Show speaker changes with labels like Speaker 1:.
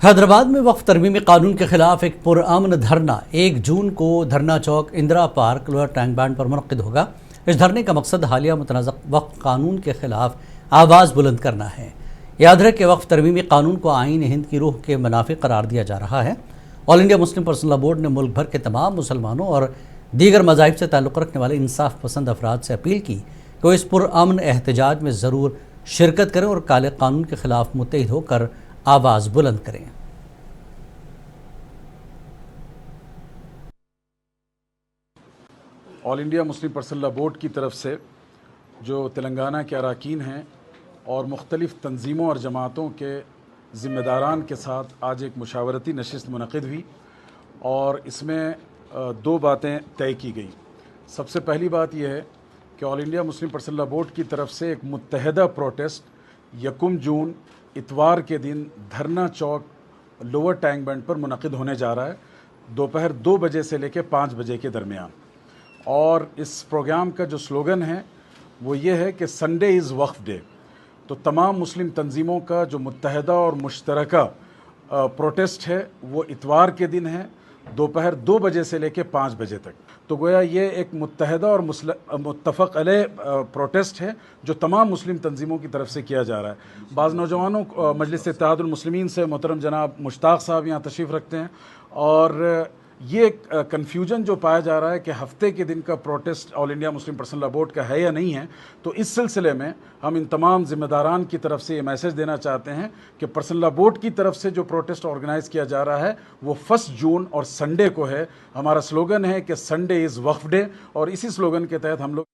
Speaker 1: حیدرآباد میں وقف ترمیمی قانون کے خلاف ایک پرامن دھرنا 1 جون کو دھرنا چوک Indira Park Lower Tank Bund پر منعقد ہوگا۔ اس دھرنے کا مقصد حالیہ متنازع وقف قانون کے خلاف آواز بلند کرنا ہے۔ یاد رہے کہ وقف ترمیمی قانون کو آئین ہند کی روح کے منافی قرار دیا جا رہا ہے۔ آل انڈیا مسلم پرسنل لا بورڈ نے ملک بھر کے تمام مسلمانوں اور دیگر مذاہب سے تعلق رکھنے والے انصاف پسند افراد سے اپیل کی کہ وہ اس پرامن احتجاج میں ضرور شرکت کریں اور کالے قانون کے خلاف متحد ہو کر آواز بلند کریں۔
Speaker 2: آل انڈیا مسلم پرسنل لا بورڈ کی طرف سے جو تلنگانہ کے اراکین ہیں اور مختلف تنظیموں اور جماعتوں کے ذمہ داران کے ساتھ آج ایک مشاورتی نشست منعقد ہوئی اور اس میں 2 باتیں طے کی گئی۔ سب سے پہلی بات یہ ہے کہ آل انڈیا مسلم پرسنل لا بورڈ کی طرف سے ایک متحدہ پروٹیسٹ 1 جون اتوار کے دن دھرنا چوک لوور ٹینک بینڈ پر منعقد ہونے جا رہا ہے، دوپہر 2 بجے سے لے کے 5 بجے کے درمیان۔ اور اس پروگرام کا جو سلوگن ہے وہ یہ ہے کہ سنڈے از وقف ڈے۔ تو تمام مسلم تنظیموں کا جو متحدہ اور مشترکہ پروٹیسٹ ہے وہ اتوار کے دن ہے، دوپہر 2 بجے سے لے کے 5 بجے تک۔ تو گویا یہ ایک متحدہ اور متفق علیہ پروٹیسٹ ہے جو تمام مسلم تنظیموں کی طرف سے کیا جا رہا ہے۔ بعض نوجوانوں مجلس اتحاد المسلمین سے محترم جناب مشتاق صاحب یہاں تشریف رکھتے ہیں، اور یہ کنفیوژن جو پایا جا رہا ہے کہ ہفتے کے دن کا پروٹیسٹ آل انڈیا مسلم پرسنل لا بورڈ کا ہے یا نہیں ہے، تو اس سلسلے میں ہم ان تمام ذمہ داران کی طرف سے یہ میسج دینا چاہتے ہیں کہ پرسنل لا بورڈ کی طرف سے جو پروٹیسٹ آرگنائز کیا جا رہا ہے وہ 1 جون اور سنڈے کو ہے۔ ہمارا سلوگن ہے کہ سنڈے از وقف ڈے، اور اسی سلوگن کے تحت ہم لوگ